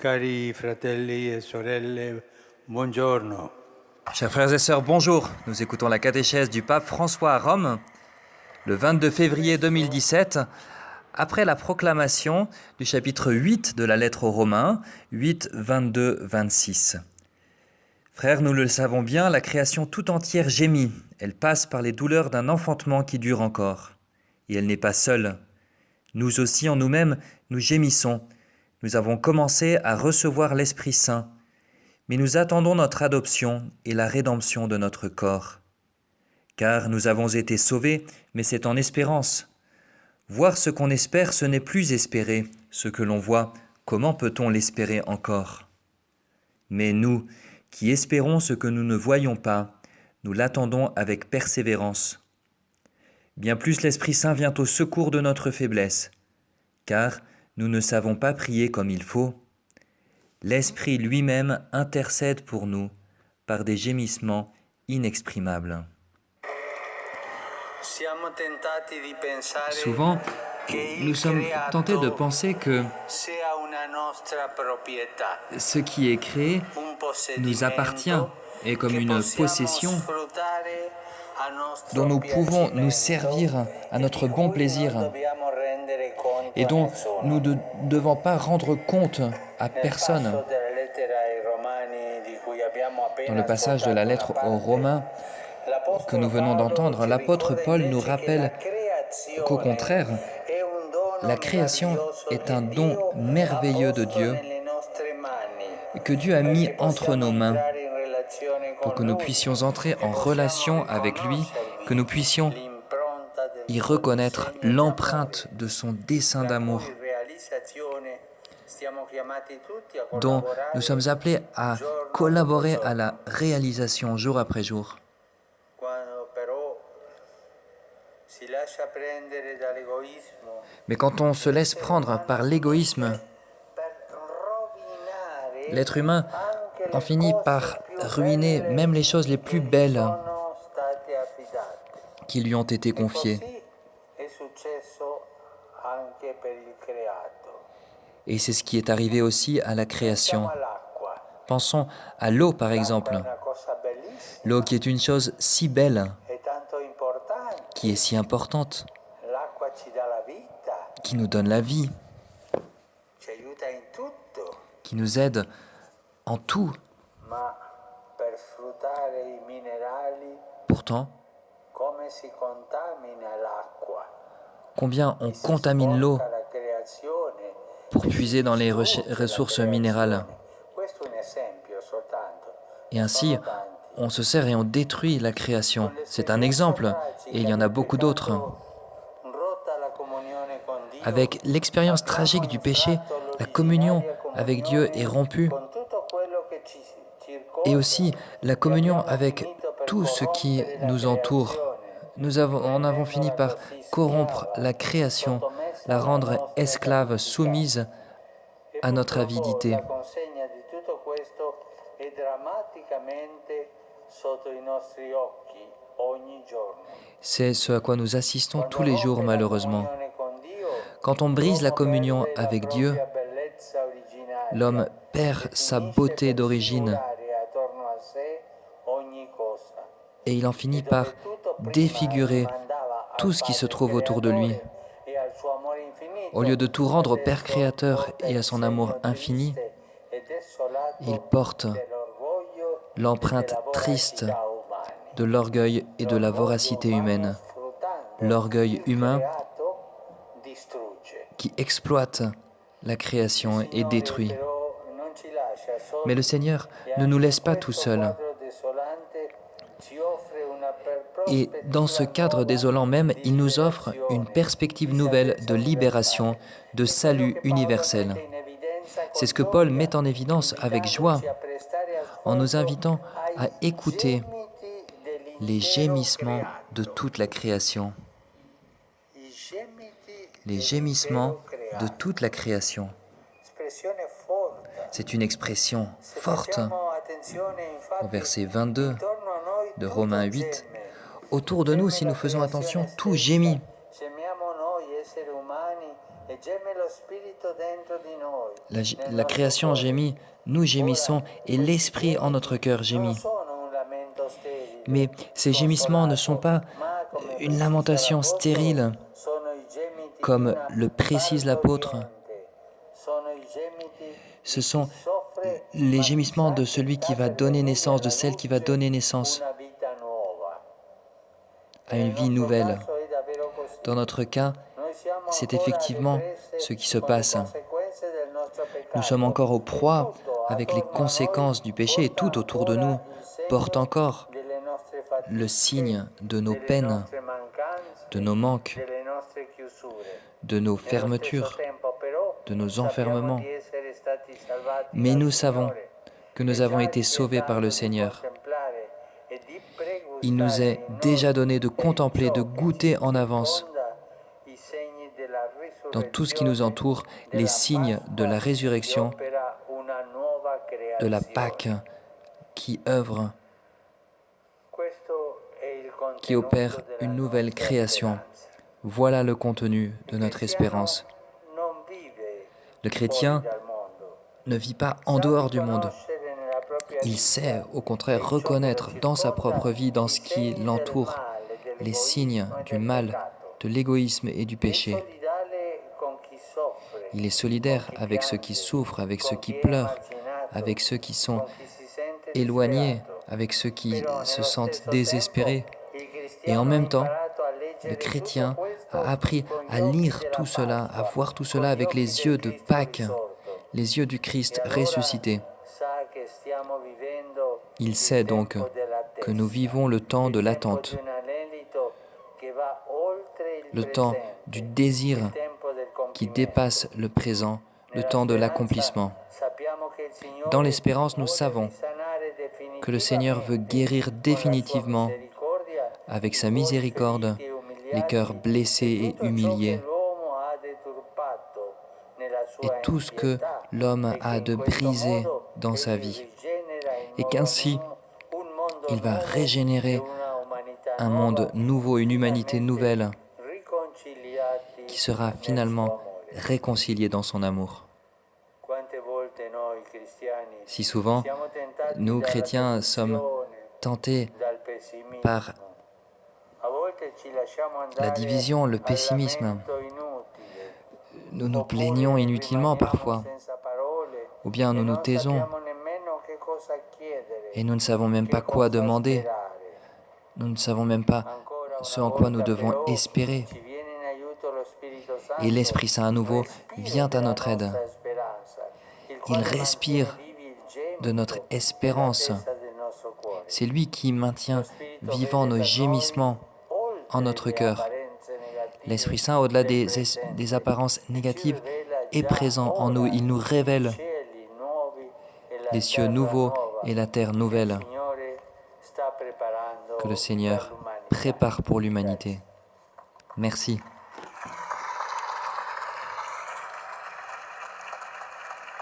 Cari fratelli e sorelle, buongiorno. Chers frères et sœurs, bonjour. Nous écoutons la catéchèse du pape François à Rome, le 22 février 2017, après la proclamation du chapitre 8 de la lettre aux Romains, 8, 22, 26. Frères, nous le savons bien, la création tout entière gémit. Elle passe par les douleurs d'un enfantement qui dure encore. Et elle n'est pas seule. Nous aussi, en nous-mêmes, nous gémissons. Nous avons commencé à recevoir l'Esprit Saint. Mais nous attendons notre adoption et la rédemption de notre corps. Car nous avons été sauvés, mais c'est en espérance. Voir ce qu'on espère, ce n'est plus espérer. Ce que l'on voit, comment peut-on l'espérer encore ? Mais nous, qui espérons ce que nous ne voyons pas, nous l'attendons avec persévérance. Bien plus l'Esprit Saint vient au secours de notre faiblesse, car nous ne savons pas prier comme il faut. L'Esprit lui-même intercède pour nous par des gémissements inexprimables. Souvent, nous sommes tentés de penser que ce qui est créé nous appartient et comme une possession dont nous pouvons nous servir à notre bon plaisir et dont nous ne devons pas rendre compte à personne. Dans le passage de la lettre aux Romains que nous venons d'entendre, l'apôtre Paul nous rappelle qu'au contraire, la création est un don merveilleux de Dieu que Dieu a mis entre nos mains pour que nous puissions entrer en relation avec lui, que nous puissions y reconnaître l'empreinte de son dessein d'amour, dont nous sommes appelés à collaborer à la réalisation jour après jour. Mais quand on se laisse prendre par l'égoïsme, l'être humain en finit par ruiner même les choses les plus belles qui lui ont été confiées. Et c'est ce qui est arrivé aussi à la création. Pensons à l'eau, par exemple. L'eau qui est une chose si belle, qui est si importante, qui nous donne la vie, qui nous aide en tout. Pourtant, combien on contamine l'eau pour puiser dans les ressources minérales. Et ainsi, on se sert et on détruit la création. C'est un exemple, et il y en a beaucoup d'autres. Avec l'expérience tragique du péché, la communion avec Dieu est rompue. Et aussi la communion avec tout ce qui nous entoure. Nous en avons fini par corrompre la création, la rendre esclave, soumise à notre avidité. C'est ce à quoi nous assistons tous les jours, malheureusement. Quand on brise la communion avec Dieu, l'homme perd sa beauté d'origine et il en finit par défigurer tout ce qui se trouve autour de lui. Au lieu de tout rendre au Père Créateur et à son amour infini, il porte l'empreinte triste de l'orgueil et de la voracité humaine. L'orgueil humain qui exploite la création et détruit. Mais le Seigneur ne nous laisse pas tout seuls. Et dans ce cadre désolant même, il nous offre une perspective nouvelle de libération, de salut universel. C'est ce que Paul met en évidence avec joie en nous invitant à écouter les gémissements de toute la création. Les gémissements de toute la création. C'est une expression forte. Au verset 22 de Romains 8, autour de nous, si nous faisons attention, tout gémit. La création gémit, nous gémissons et l'Esprit en notre cœur gémit. Mais ces gémissements ne sont pas une lamentation stérile, comme le précise l'apôtre. Ce sont les gémissements de celui qui va donner naissance, de celle qui va donner naissance à une vie nouvelle. Dans notre cas, c'est effectivement ce qui se passe. Nous sommes encore aux proies avec les conséquences du péché et tout autour de nous porte encore le signe de nos peines, de nos manques, de nos fermetures, de nos enfermements. Mais nous savons que nous avons été sauvés par le Seigneur. Il nous est déjà donné de contempler, de goûter en avance, dans tout ce qui nous entoure, les signes de la résurrection, de la Pâque qui œuvre, qui opère une nouvelle création. Voilà le contenu de notre espérance. Le chrétien ne vit pas en dehors du monde. Il sait, au contraire, reconnaître dans sa propre vie, dans ce qui l'entoure, les signes du mal, de l'égoïsme et du péché. Il est solidaire avec ceux qui souffrent, avec ceux qui pleurent, avec ceux qui sont éloignés, avec ceux qui se sentent désespérés. Et en même temps, le chrétien a appris à lire tout cela, à voir tout cela avec les yeux de Pâques, les yeux du Christ ressuscité. Il sait donc que nous vivons le temps de l'attente, le temps du désir qui dépasse le présent, le temps de l'accomplissement. Dans l'espérance, nous savons que le Seigneur veut guérir définitivement, avec sa miséricorde, les cœurs blessés et humiliés, et tout ce que l'homme a de brisé dans sa vie, et qu'ainsi, il va régénérer un monde nouveau, une humanité nouvelle, qui sera finalement réconciliée dans son amour. Si souvent, nous, chrétiens, sommes tentés par la division, le pessimisme. Nous nous plaignons inutilement parfois, ou bien nous nous taisons, et nous ne savons même pas quoi demander. Nous ne savons même pas ce en quoi nous devons espérer. Et l'Esprit Saint à nouveau vient à notre aide. Il respire de notre espérance. C'est lui qui maintient vivants nos gémissements en notre cœur. L'Esprit Saint, au-delà des apparences négatives, est présent en nous. Il nous révèle les cieux nouveaux et la terre nouvelle que le Seigneur prépare pour l'humanité. Merci.